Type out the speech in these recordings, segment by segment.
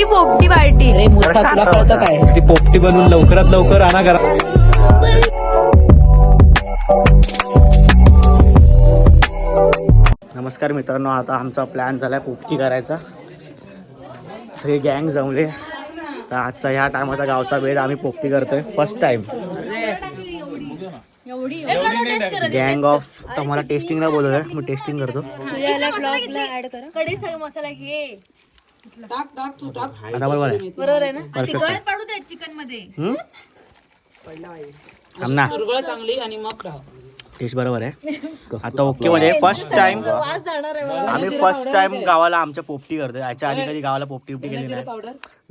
पोपटी पोपटी पार्टी. अरे मूर्खा, तुला कळतं काय? ती पोपटी बनवून लवकरात लवकर आणा करा. नमस्कार मित्रांनो, आता आमचा प्लॅन झाला आहे पोपटी करायचा. सगळे गँग जमले तर आजचा ह्या टायमाचा गावचा वेळ आम्ही पोपटी करतोय फर्स्ट टाइम. गँग ऑफ तर मला टेस्टिंगला बोलवलंय, मी टेस्टिंग करतो. मसाला घे. आता बरोबर आहे, बरोबर आहे ना. परफेक्ट पडू दे चिकन मध्ये. आमना सुरगळ चांगली आणि मग राहा. टेस्ट बरोबर आहे. आता ओके मध्ये फर्स्ट टाइम वास जाणार आहे मला. आम्ही फर्स्ट टाइम गावाला आमच्या पोपटी करतोय. याच्या आधी कधी गावाला पोपटी केली नाही.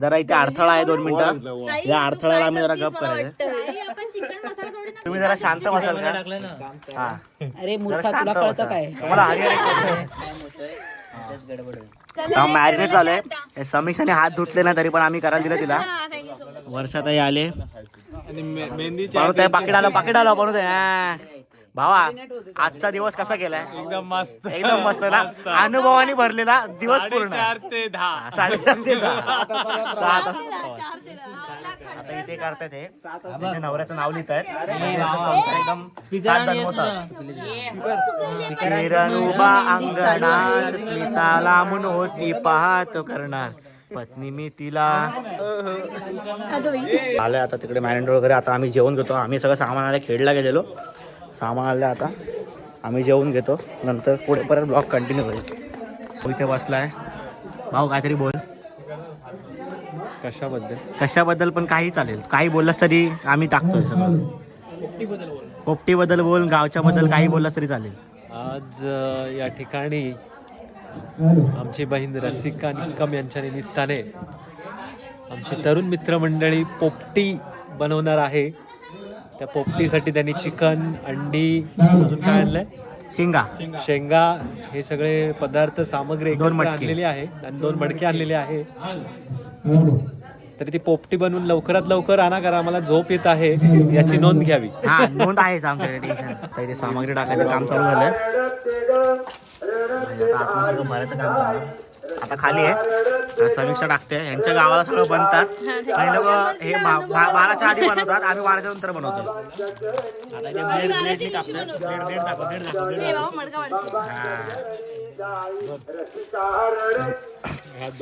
जरा इथे अडथळा आहे 2 मिनिटं. या अडथळ्याला आम्ही जरा गप करायचं. आपण चिकन मसाला थोडी ना. तुम्ही जरा शांत बसाल का? हा, अरे मूर्खा, तुला कळतं काय? मला मॅरिनेट झालंय. समीक्षाने हात धुतले ना तरी पण आम्ही करायला दिलं तिला. वर्षातही आले बनवताय. पाकिट आलं बनवताय. भावा आजचा दिवस कसा गेलाय? एकदम मस्त, एकदम मस्त ना. अनुभवाने भरलेला दिवस पूर्ण. 4 ते 10. 4:30 ते 10. आता इथे करतायत हे. त्यांच्या नवऱ्याचं नाव लिहित आहेत. एकदम किरण उभा अंगणात स्मिताला म्हणून होती पाहत करणार पत्नी मी तिला. आलंय आता तिकडे मॅरिनेट वगैरे. आता आम्ही जेवण घेतो. आम्ही सगळं सामान आलं, खेडला गेलेलो. सामान आलं, आता आम्ही जेवून घेतो. नंतर पुढे परत ब्लॉग कंटिन्यू होईल. इथे बसलाय भाऊ, काहीतरी बोल. कशाबद्दल पण काही चालेल. काही बोललास तरी आम्ही टाकतोय सगळं. पोपटीबद्दल बोल, गावच्या बद्दल काही बोललास तरी चालेल. आज या ठिकाणी आमची बहीण रसिका निकम यांच्या निमित्ताने आमची तरुण मित्रमंडळी पोपटी बनवणार आहे. त्या पोपटीसाठी त्यांनी चिकन, अंडी, अजून काय आणलंय? शेंगा हे सगळे पदार्थ सामग्री एकत्र आणलेली आहे आणि 2 मडके आणलेले आहे. तरी ती पोपटी बनवून लवकरात लवकर आणा करा. आम्हाला झोप येत आहे, याची नोंद घ्यावी. हा, नोंद आहेच आमच्याकडे. इथे सामग्री टाकायचं काम चालू झालंय. आता भरायचं काम करणार. आता खाली आहे, समीक्षा टाकते. यांच्या गावाला सगळं बनतात. काही लोक हे 12च्या आधी बनवतात, आम्ही 12च्या नंतर बनवतो. आता इथे ब्लेड टाकतो.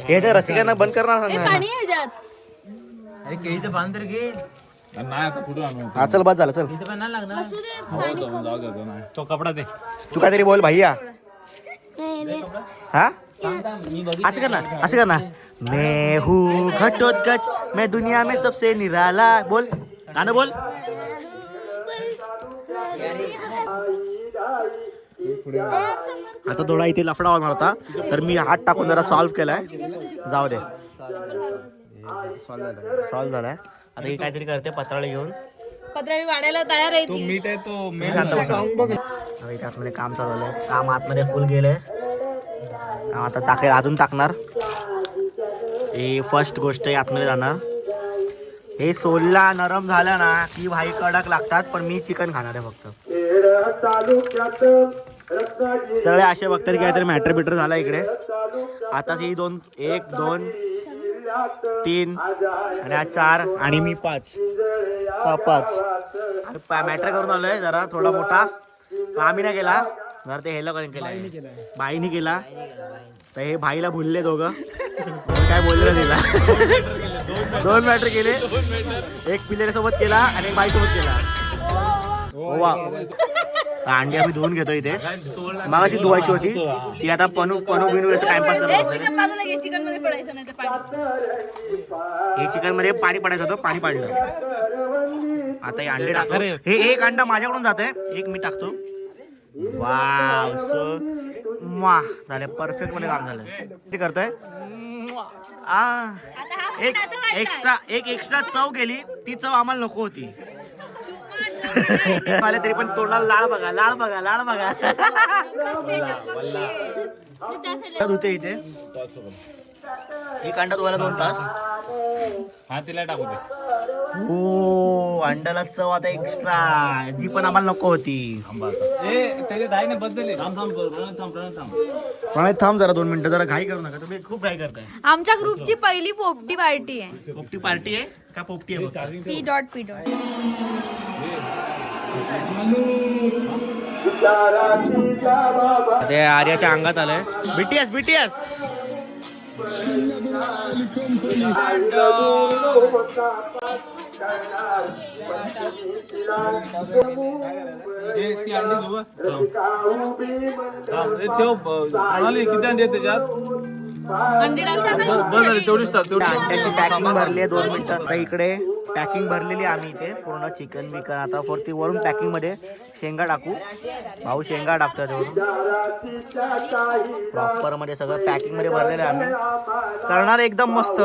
हे तर रसिकांना बंद करणार सांगा. अरे केळीचं पान तर घे. हा, चल बस झालं, चल. तो कपडा दे. तू काहीतरी बोल भैया. हा, असं कर ना. मैं हूँ घटोत्कच, मैं दुनिया में सबसे निराला. बोल, गाणं बोल. आता थोडा इथे लफडा होणार होता, तर मी हात टाकून जरा सॉल्व्ह केलाय. जाऊ दे, सॉल्व्ह झालाय. आता ही काहीतरी करते पत्राळी घेऊन. पत्राळी वाढायला तयार आहे ती. मीठ आहे तो इथे आतमध्ये काम चालू झालंय. काम आतमध्ये फुल गेलंय. आता अजून टाकणार. हे फर्स्ट गोष्ट आहे, आतमध्ये जाणार. हे सोलला नरम झालं ना की भाई कडक लागतात. पण मी चिकन खाणार आहे फक्त. सगळे असे बघतात की काहीतरी मॅटर बिटर झाला इकडे. आता ही 2, 1, 2, 3 आणि 4 आणि मी 5 मॅटर करून आलोय. जरा थोडा मोठा आम्ही नाही केला, जरा ते हेला केला, बाईनी केला. तर हे भाईला भुलले दोघं. काय बोलले तिला. 2 मॅटर केले. एक पिलेल्या सोबत केला आणि एक बाई सोबत केला. वा, अंडी आम्ही धुवून घेतो इथे. मागाशी धुवायची होती ती. आता पनू बिनू याचा टाइमपास करत. हे चिकन मध्ये पाणी पडायचं होतं, पाणी पाडलं. आता हे अंडे टाकतो. हे एक अंडा माझ्याकडून जातंय, एक मी टाकतो. वाव, झाले परफेक्ट मध्ये काम झालं. ते करतोय. एक एक्स्ट्रा चव गेली. ती चव आम्हाला नको होती. मला तरी पण तोंडाला लाळ बघा. धुते इथे. एक अंडा धुवायला 2 तास. हा, तिला टाकू दे. हो अंड्याला चव आता एक्स्ट्रा जी पण आम्हाला नको होती. प्रणय थांब जरा 2 मिनिटं, जरा घाई करू नका, तुम्ही खूप घाई करताय. आमच्या ग्रुपची पहिली पोपटी पार्टी आहे. पोपटी पार्टी आहे का पोपटी आहे फक्त? P.P. ते आर्याच्या अंगात आलंय. बीटीएस बीटीएस अंड्याची पॅकिंग भरली आहे 2 मिनिटं. आता इकडे पॅकिंग भरलेली आम्ही इथे पूर्ण चिकन बिकन. आता वरती वरून पॅकिंग मध्ये शेंगा टाकू. भाऊ शेंगा टाकतो प्रॉपर मध्ये सगळं पॅकिंग मध्ये भरलेलं आहे आम्ही. करणार एकदम मस्त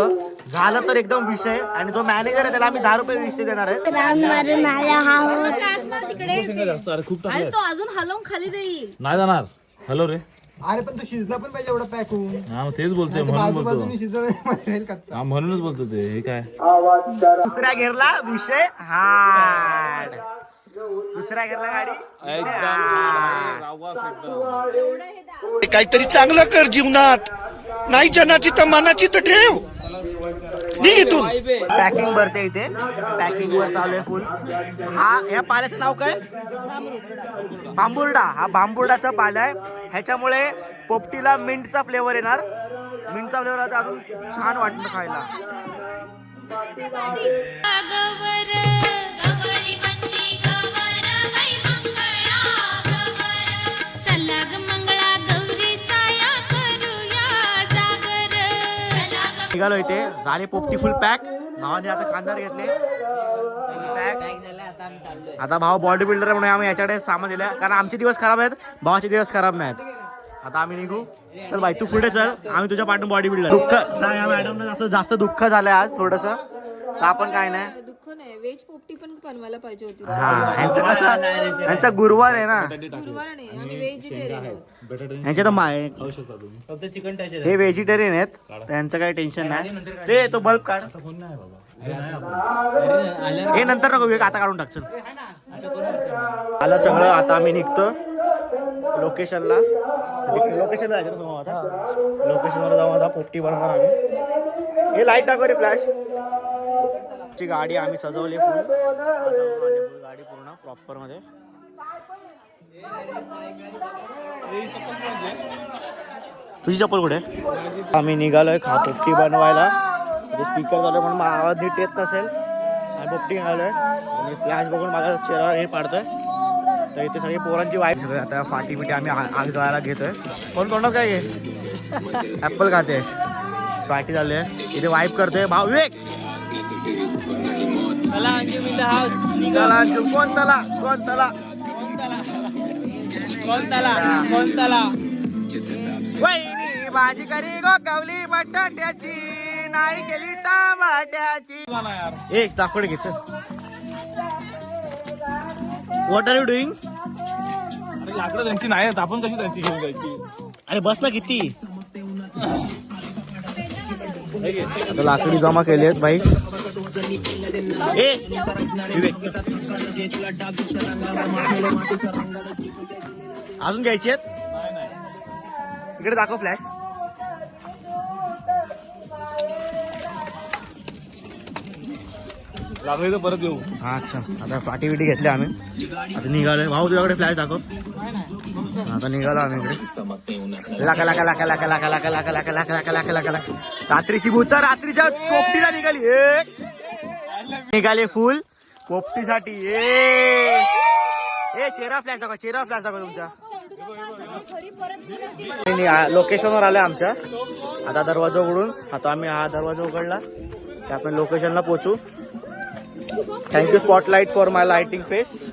झालं तर एकदम विषय. आणि जो मॅनेजर आहे त्याला आम्ही 10 रुपये विषय देणार आहे. आणि तो अजून हलवून खाली देईल. नाही जाणार. हॅलो रे. अरे पण तू शिजला पण पाहिजे एवढा पॅक होऊन. हा तेच बोलतोय म्हणून बोलतो. कच्चा हा म्हणूनच बोलतो ते. हे काय दुसऱ्या घेरला विषय हार्ड. दुसऱ्या घेरला गाडी काहीतरी चांगलं कर जीवनात. नाही जनाची तर मनाची तर ठेव. निघितून पॅकिंग भरते इथे. पॅकिंग वर चालू आहे फुल. हा या पाल्याचं नाव काय? बांबुर्डा. हा बांबुर्डाचा पाला आहे. ह्याच्यामुळे पोपटीला मिंटचा फ्लेवर येणार. मिंटचा फ्लेवर आता अजून छान वाटतं खायला. निघालो इथे. झाले पोपटी फुल पॅक. भावाने आता कांदार घेतले पॅक. आता भाव बॉडी बिल्डर म्हणून आम्ही याच्याकडे सामान दिलं कारण आमचे दिवस खराब आहेत, भावाचे दिवस खराब नाहीत. आता आम्ही निघू. चल बाई तू पुढे चल, आम्ही तुझ्या पाठून बॉडी बिल्डर. दुःख या मॅडमने असं जास्त दुःख झालंय आज थोडस. तर आपण काय नाही दुःख नाही, व्हेज पोपटी पण बनवायला पाहिजे होती. हा ह्यांचं कसं ह्यांचा गुरुवार आहे ना. गुरुवार नाही आम्ही व्हेजिटेरियन आहोत. ह्यांच्या तर माय फक्त चिकन टायचे. हे व्हेजिटेरियन आहेत, त्यांचं काही टेन्शन नाही. ते तो बल्ब काढ. हे नंतर नको विवेक, आता काढून टाक. चल आलं सगळं. आता आम्ही निघतो लोकेशनला. लोकेशनला जायचं ना आता. लोकेशनवर जाऊन आता पोपटी बनवणार आम्ही. हे लाईट टाकू रे फ्लॅश. ची गाडी आम्ही सजवली फुल. गाडी पूर्ण प्रॉपर मध्ये. तुझी चप्पल कुठे? आम्ही निघालोय पोपटी बनवायला. स्पीकर झालं म्हणून आवाज नीट येत नसेल. आणि पोपटी निघालोय आणि फ्लॅश बघून माझा चेहरा हे पाडतोय. तर इथे सगळी पोरांची वाईफ सगळं आता फाटी बिटी आम्ही आग जळायला घेतोय. कोण तोंडात काय घे ऍपल खाते. पार्टी झाली आहे इथे वाईफ करतोय भाऊ विवेक. कोणताला वहिनी भाजी करी गोकवली बटाट्याची, नाही केली टमाट्याची. एक चाकवड घ्यायचं. What are you doing? लाकडं त्यांची नाही आहेत, आपण कशी त्यांची घेऊन जायची? अरे बस ना किती. आता लाकडी जमा केली आहेत भाई. ए अजून घ्यायची आहेत. इकडे दाखव फ्लॅश. लागले तर परत येऊ. अच्छा आता पाटी बिटी घेतली आम्ही. आता निघालोय. भाऊ तुझ्याकडे फ्लॅश दाखव. आता निघालो आम्ही इकडे. लाका लाका लाका लाका लाका लाका लाका लाका लाका लाका लाका लाका लाका. रात्रीची भूत रात्रीच्या पोपटीला निघाली. निघाले फुल पोपटीसाठी. ए चेहरा फ्लॅश दाखव. चेहरा फ्लॅश दाखव तुमच्या. लोकेशनवर आलोय आमच्या. आता दरवाजा उघडून आता आम्ही हा दरवाजा उघडला की आपण लोकेशनला पोहोचू. Thank you spotlight for my lighting face.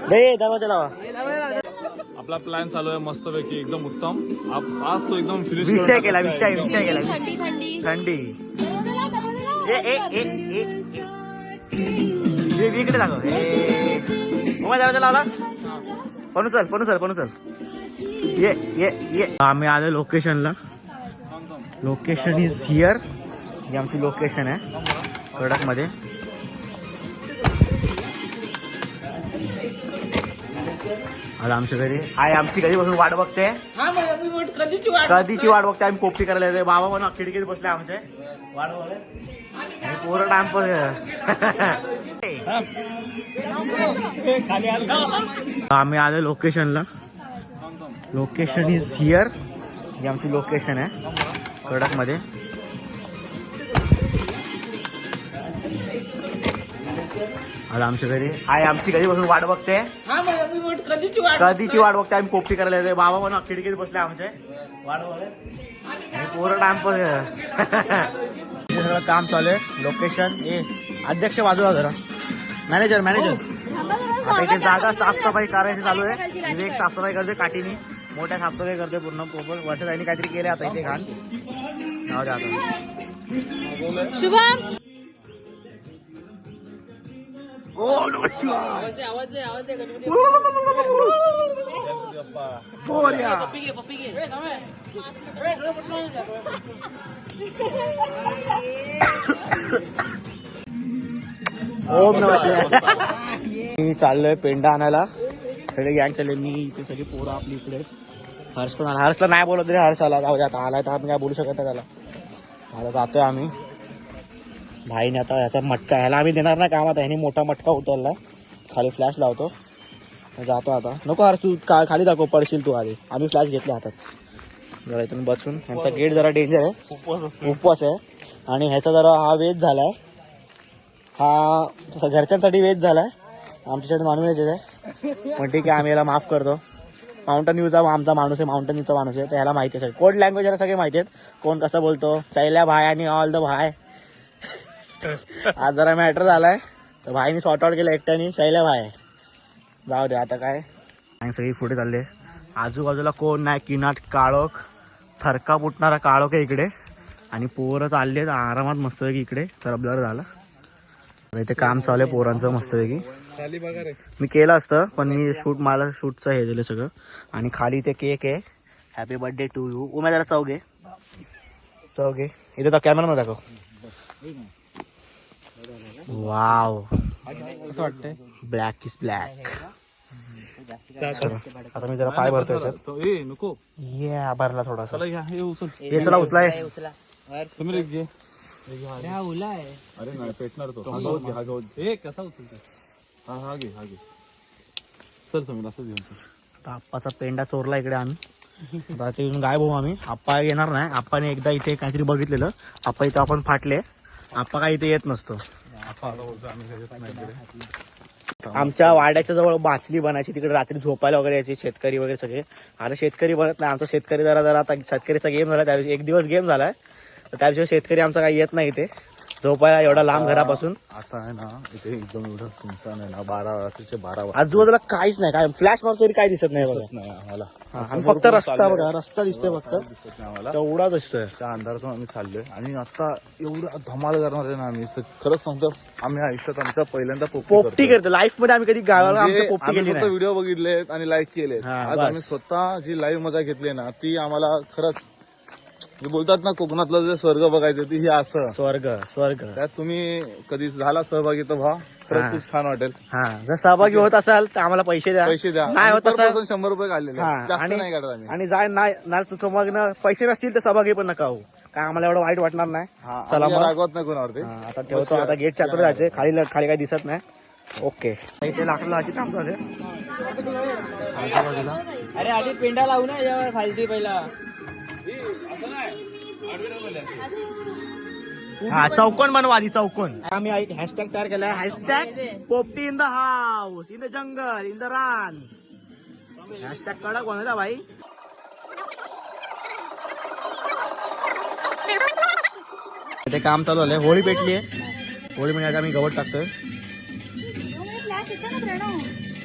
दरवाजा लावा. आपला प्लॅन चालू आहे मस्तपैकी एकदम उत्तम. आज तो एकदम फिनिश विषय केला. विषय केला. थंडी इकडे दाखव. दरवाजा लावला. पणू चल. ये आम्ही आलो लोकेशनला. Location is here. ही आमची लोकेशन आहे. कडक मध्ये. आता आमच्या घरी आई आमची कधीपासून वाट बघते, कधीची वाट बघते. आम्ही पोपटी करायला येते. बाबा पण खिडकीत बसले आमचे वाट बघत. पोरं टाइम आम्ही आलो लोकेशनला. Location is here. ही आमची लोकेशन आहे कडक मध्ये. आता आमच्या घरी आई आमची कधीपासून वाट बघते, कधीची वाट बघते. आम्ही पोपटी करायला येते. बाबा पण खिडकीत बसले आमचे वाट बघत. पोरं टाइम सगळं काम चालू आहे. लोकेशन ए अध्यक्ष बाजूला जरा. मॅनेजर आता इथे जागा साफसफाई करायची चालू आहे. विवेक साफसफाई करते काठीनी, मोठ्या साफसफाई करते पूर्ण. वर्षाताईंनी काहीतरी केले आता इथे घाण. जाऊ द्या आता. शुभम मी चाललोय पेंडा आणायला. सगळे गँग चालले. मी इथे सगळी पोरं आपली इकडे. हर्ष पण आला. हर्षला नाही बोलत तरी हर्ष आला. जाऊ दे आता आलाय तर आम्ही काय बोलू शकत नाही त्याला. आता जातोय आम्ही. भाईने आता ह्याचा मटका ह्याला आम्ही देणार नाही कामात. ह्याने मोठा मटका उतरला. खाली फ्लॅश लावतो. जातो आता. नको हर्ष तू खाली दाखव, पडशील तू आधी. आम्ही फ्लॅश घेतले हातात. जरा इथून बसून. ह्यांचा गेट जरा डेंजर आहे, उपवास आहे. आणि ह्याचा जरा हा वेज झालाय. हा घरच्यांसाठी वेज झालाय, आमच्यासाठी नॉनव्हेज आहे. पण ठीक आहे, आम्ही याला माफ करतो. माउंटन न्यूचा आमचा माणूस आहे, माउंटन न्यूचा माणूस आहे. तर ह्याला माहिती आहे. कोड लँग्वेज याला सगळे माहिती आहेत. कोण कसं बोलतो. चैल्या भाई आणि ऑल द भाय. आज जरा मॅटर झालाय तर भाईनी सॉर्ट आउट केलं एकट्याने. शैल्या भाई जाऊ दे आता काय. सगळी पुढे चालले. आजूबाजूला कोण नाही. किनाट काळोख, थरका फुटणारा काळोख आहे इकडे. आणि पोरं चालले आरामात मस्तपैकी इकडे. तर ब्लर झाला. इथे काम चालू आहे पोरांचं मस्तपैकी. मी केलं असतं पण मी मला शूटचं हे दिलं सगळं. आणि खाली इथे केक आहे. Happy birthday to you. उमेदवार चौघे इथे तर कॅमेरा दाखव. वाव असं वाटतंय. Black is black. आता मी जरा पाय भरतो याच्यात. नको ये भरला थोडासा. हे चला उचलाय. तुम्ही घे. अरे नाही पेटणार तो. कसा उचलतो. हा घे चल समीर असं घेऊन. आप्पाचा पेंडा चोरला इकडे आम्ही. आता ते गायब होऊ आम्ही. आप्पा येणार नाही. आप्पाने एकदा इथे काहीतरी बघितलेलं. आप्पा इथे आपण फाटले. आप्पा काय इथे येत नसतो. आमच्या वाड्याच्या जवळ बाचली बनायची. तिकडे रात्री झोपायला वगैरे यायचे शेतकरी वगैरे सगळे. आता शेतकरी बनत नाही. आमचा शेतकरी जरा आता शेतकरीचा गेम झाला. त्यावेळी एक दिवस गेम झालाय. तर त्याविषयी शेतकरी आमचा काही येत नाही इथे झोपायला एवढा लांब घरापासून. आता आहे ना इथे एकदम एवढं सुनसान आहे ना. 12 आजूबाजूला काहीच नाही. काय फ्लॅश मारतो तरी काय दिसत नाही बघा. नाही आम्हाला. आणि फक्त रस्ता बघा. रस्ता दिसतोय फक्त. दिसत नाही आम्हाला. तेवढा दिसतोय. त्या अंधारातून आम्ही चाललोय. आणि आता एवढं धमाल करणार आहे ना आम्ही. खरंच सांगतो आम्ही आयुष्यात आमच्या पहिल्यांदा पोपटी करतो. लाईफ मध्ये आम्ही कधी गावाला आमच्या पोपटी केली नाही. व्हिडिओ बघितलेत आणि लाईक केलेत. आज आम्ही स्वतः जी लाईव्ह मजा घेतली ना ती आम्हाला खरंच बोलतात ना कोकणातलं जे स्वर्ग बघायचं ती ही असं स्वर्ग. त्यात तुम्ही कधी झाला सहभागी तर खरंच खूप छान वाटेल. हा जर सहभागी होत असाल तर आम्हाला पैसे द्या. नाही होत असेल 100 रुपये काढलेले. जास्त नाही काढत आम्ही. आणि जाय नाही तू सहभागी पैसे नसतील तर सहभागी पण नका होऊ. काय आम्हाला एवढं वाईट वाटणार नाही. चला मग रागवत नाही कोणावरती. आता ठेवतो. आता गेटच्या आतून जायचे. खाली काही दिसत नाही. ओके इथे लाकडाची काम झाले. अरे आधी पेंडा लावू ना यावर खालती पहिला. हा चौकोन बनवा आधी. चौकोन. आम्ही एक हॅशटॅग तयार केलाय. हॅशटॅग पोपटी in the house, in the jungle, in the रान. हॅशटॅग कडक बनवला भाई. इथे काम चालू आहे. होळी पेटली आहे. होळी म्हणजे आम्ही गवत टाकतोय.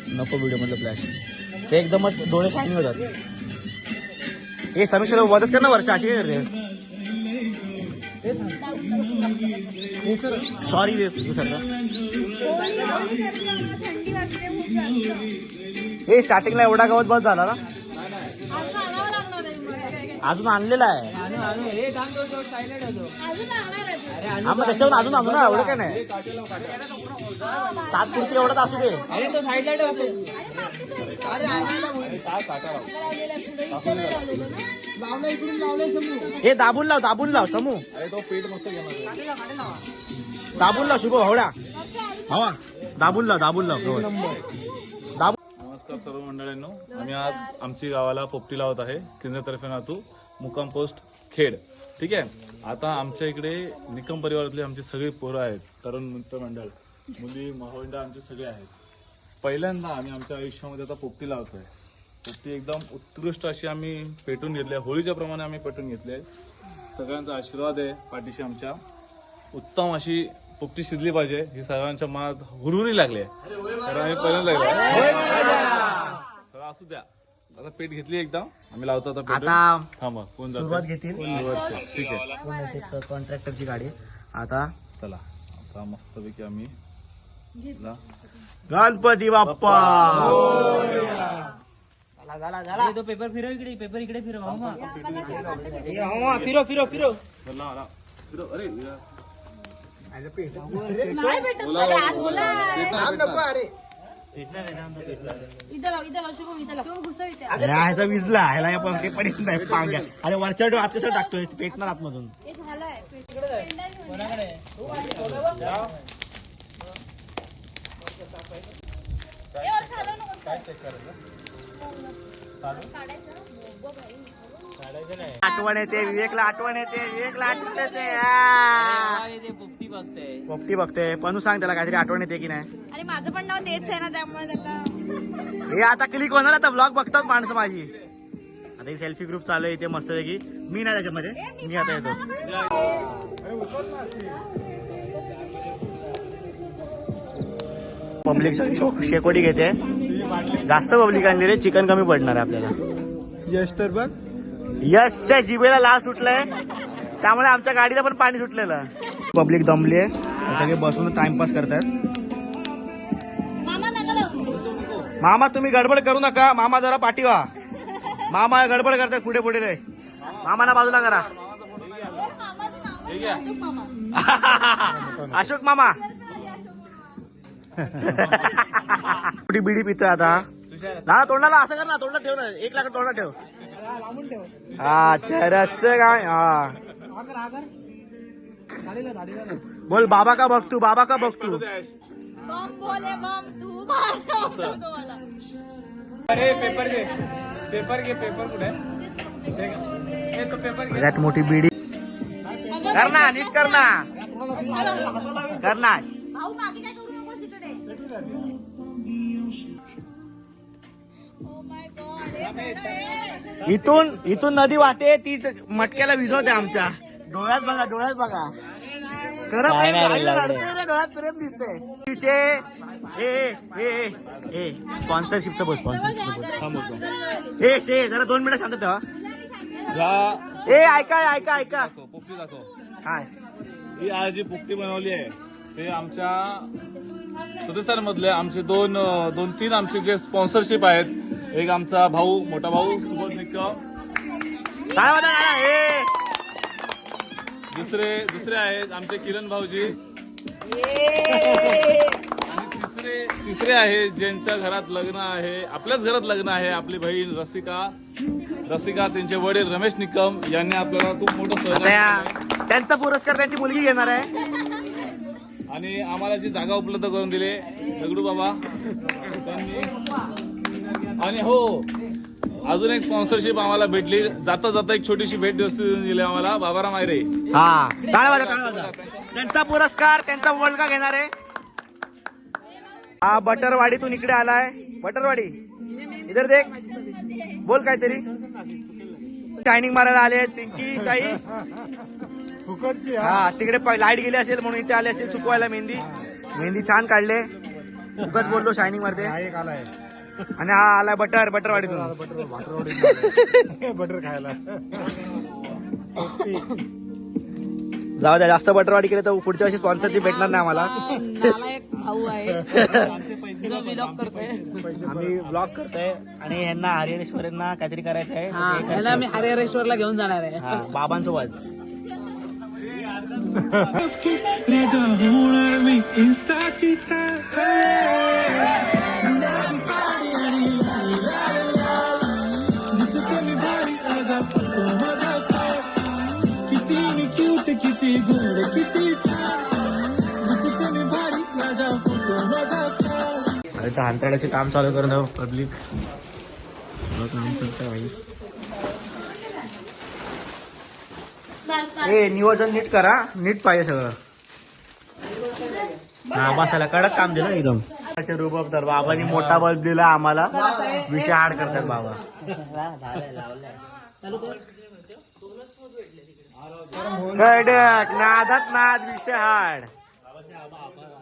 नको व्हिडिओ मधलं फ्लॅश. ते एकदमच डोळे पाणी होतात. हे समीक्षेला मदत कर ना वर्षा. अशी काय करते. सॉरी हे स्टार्टिंगला एवढा गवत बस झाला ना. अजून आणलेला आहे. हे काम तो सायलेंट होतो. अजून लागणार आहे. अरे हा मग त्याच्यावर अजून आणू ना, एवढं काय नाही. तात्पुरती एवढंच असू दे. अरे तो साईडला ठेवतो. अरे मागच्या side ला लावलेलं आहे, पुढे इथं नाही लावलेलं ना. लावलं इकडून लावलंय समू. हे दाबून लाव समू. अरे तो पीठ मस्त घेणार. दाबून लाव शुभ भावड्या. अच्छा, आली. हवा दाबून लाव दाबून. नमस्कार सर्व मंडळींनो, आम्ही आज आमची गावाला पोपटी लावत आहे केंद्रातर्फे नातू मुक्काम पोस्ट खेड. ठीक आहे. आता आमच्या इकडे निकम परिवारातली आमची सगळी पोरं आहेत, तरुण मित्र मंडळ, मुली माहोंडा आमचे सगळे आहेत. पहिल्यांदा आम्ही आमच्या आयुष्यामध्ये आता पोपटी लावतोय. पोपटी एकदम उत्कृष्ट अशी आम्ही पेटून घेतली आहे, होळीच्या प्रमाणे आम्ही पेटून घेतली आहे. सगळ्यांचा आशीर्वाद आहे पाठीशी आमच्या. उत्तम अशी पोपटी शिजली पाहिजे ही सगळ्यांच्या मनात हुरहुरी लागली आहे. तर आम्ही पहिल्यांदा तर असू द्या. आता पेट घेतली एकदा आम्ही लावतो आता पेट. आता थांबा कोण जातं? सुरुवात घेतील ठीक आहे कॉन्ट्रॅक्टरची गाडी. आता चला आता मस्तपैकी आम्ही गणपती बाप्पा. अरे तो पेपर फिरव इकडे, पेपर इकडे फिरव. मामा फिरो फिरो फिरो. अरे नाही भेटत मला, आज बोलाय. नको अरे. इथं लाव शुभम, इथं लाव. घुसव इथे. अरे ह्याचा विजला ह्याला या पण ते पण येत नाही पांग्या. अरे वरच्या डो आत कसं टाकतोय पेटणार आतमधून. हे झालंय. आठवण येते विवेकला, आठवण येते ते पोपटी बघते. पोपटी बघते. पण सांग त्याला काहीतरी आठवण येते की नाही. अरे माझं पण नाव तेच आहे ना, त्यामुळे त्याला. हे आता क्लिक होणार, आता ब्लॉग बघतात माणसं माझी. आता ही सेल्फी ग्रुप चालू आहे इथे मस्तपैकी. मी नाही त्याच्यामध्ये, मी आता येतो. पब्लिक शेकोटी घेते. जास्त पब्लिक आणली रे, चिकन कमी पडणार आहे आपल्याला. यश तर बघ. यशच्या जिभेला लाळ सुटलंय, त्यामुळे आमच्या गाडीला पण पाणी सुटलेलं. पब्लिक दमली आहे, सगळे बसून टाइमपास करतात. मामा नका लावू. मामा तुम्ही गडबड करू नका, मामा जरा पाठी व्हा. मामा गडबड करतात पुढे पुढे रे. मामाला बाजूला करा. मामाचं नाव आहे अशोक मामा. अशोक मामा कुठे बिडी पितोय आता. ना तोंडाला असं कर ना, तोंडात ठेव ना, 1 लाख तोंडात ठेव. अच्छा रस काय. हा बोल बाबा का बघ तू, बाबा का बघ तू. बम बोले बम, तू मार तुम्हाला. अरे पेपर घे, पेपर घे. पेपर कुठे? तो पेपर घे. सगळ्यात मोठी बिडी कर ना, नीट कर ना, कर ना. भाऊ मागे काय करू नको तिकडे. Oh my God, हे पेढं आहे. इथून नदी वाहते, ती मटक्याला विझवते आमच्या. डोळ्यात बघा, डोळ्यात बघा. खरं प्रेम राहिलं, रडतंय रे, डोळ्यात प्रेम दिसते. तिचे स्पॉन्सरशिपचं बोल, स्पॉन्सरशिपचं. ए शे जरा 2 मिनिटं शांत ठेवा. ए ऐका पोपटी दाखव. काय ही आज जी पोपटी बनवली आहे ते आमच्या सदस्यांमधले आमचे दोन तीन आमचे जे स्पॉन्सरशिप आहेत. एक आमचा भाऊ, मोठा भाऊ सुबोध निकम. काय होता काय. दुसरे आहेत आमचे किरण भाऊजी. आणि तिसरे आहे ज्यांच्या घरात लग्न आहे, आपल्याच घरात लग्न आहे, आपली बहीण रसिका. त्यांचे वडील रमेश निकम यांनी आपल्याला खूप मोठं सहकार्य. त्यांचा पुरस्कार त्यांची मुलगी घेणार आहे. आणि आम्हाला जी जागा उपलब्ध करून दिली दगडू बाबा त्यांनी. आणि हो अजून एक स्पॉन्सरशिप आम्हाला भेटली, जाता एक छोटीशी भेट दिली आम्हाला बाबाराम आयरे. हा काय त्यांचा पुरस्कार, त्यांचा मुलगा घेणार आहे. हा बटरवाडीतून इकडे आलाय. बटरवाडी इधर देख, बोल काहीतरी. शायनिंग मारायला आले आहेत पिंकी ताई. फुकटची. हा तिकडे लाईट गेली असेल म्हणून इथे आले असेल सुकवायला. मेहंदी छान काढले. उगाच बोललो शायनिंग मारते. एक आलाय आणि हा आलाय बटरवाडीतून. बटर खायला. जाऊ द्या, जास्त बटरवाडी केले तर पुढच्या वर्षी स्पॉन्सरशिप भेटणार नाही आम्हाला. एक भाऊ आहे. आम्ही ब्लॉग करतोय आणि यांना हरिहरेश्वरांना काहीतरी करायचं आहे ते करतोय. याला मी हरिहरेश्वरला घेऊन जाणार आहे. हा, बाबांसोबत अरे तर अंतराळाचे काम चालू करून पब्लिक काम करतोय भाई. ए नियोजन नीट करा, नीट पाहिजे सगळं. हा बसायला कडक काम दिलं एकदम. रूप तर बाबांनी मोठा बल्ब दिला आम्हाला, विषय हाड करतात बाबा. कडक नादात नाद, विषय हाड.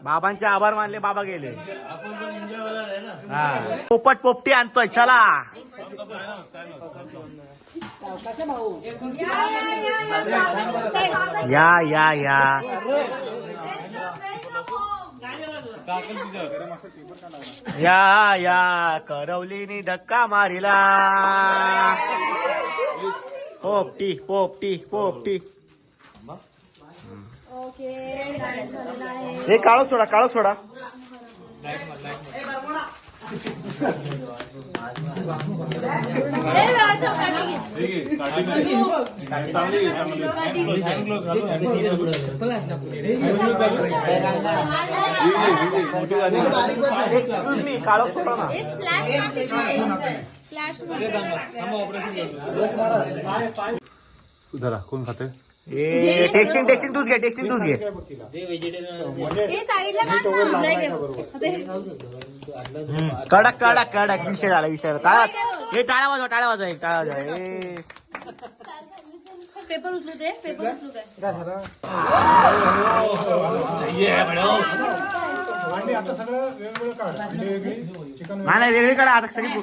बाबांचे आभार मानले, बाबा गेले. हा पोपट पोपटी आणतोय, चला. या या या या या करवलीनी धक्का मारिला. पोपटी पोपटी पोपटी. हे काळोख सोडा, काळोख सोडा. एक्सक्यूज मी, काळोख सोडा ना. धरा कोण खाते टेस्टिंग टेस्टिंग तूच घे, टेस्टिंग तूच घे. कडक कडक कडक विषय झाला, विषय. टाळा, हे टाळ्या वाजवा, टाळ्या वाजवा, एक टाळ्या वाजवा. पेपर उचलू दे, पेपर उचलू दे. आता सगळं वेगवेगळं काढ. अंडी वेगळी, चिकन नाही वेगळी कडा आता सगळी.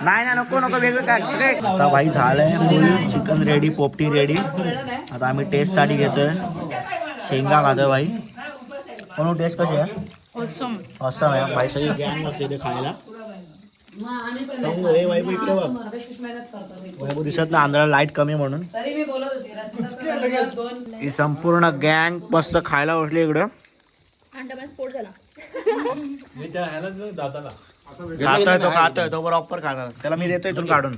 नाही ना, नको नको वेगळं काय. आता भाई झालंय फुल चिकन रेडी, पोपटी रेडी. आता आम्ही टेस्ट साठी घेतोय, शेंगा खातोय भाई. पण टेस्ट कशी आहे? असं आहे भाई, सगळी गॅंग बसले ते खायला. वैभव इकडे बघ, वैभव दिसत ना, आंधळा लाईट कमी म्हणून. ही संपूर्ण गँग मस्त खायला बसली इकडं. खातोय तो बरोबर खाणार. त्याला मी देतोय इथून काढून.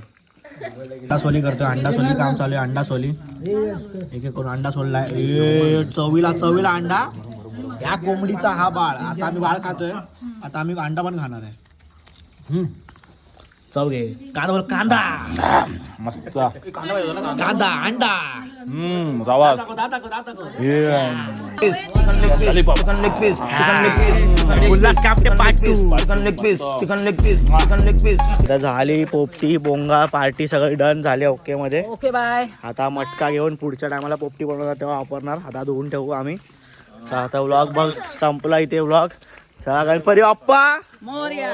अंडा सोली करतोय, अंडा सोली काम चालू आहे. अंडा सोली एक एक करून अंडा सोडलाय. चवीला चवीला अंडा. या कोंबडीचा हा बाळ. आता आम्ही बाळ खातोय, आता आम्ही अंडा पण खाणार आहे. चव घे. कांदा मस्त कांदा अंडा. जावा झाली पोपटी बोंगा पार्टी सगळी डन झाली. ओके मध्ये. Okay bye. आता मटका घेऊन पुढच्या टायमाला पोपटी बनवतात तेव्हा वापरणार. आता धुवून ठेवू आम्ही. आता व्लॉग बघ संपला इथे व्लॉग. चला गणपती बाप्पा मोरया.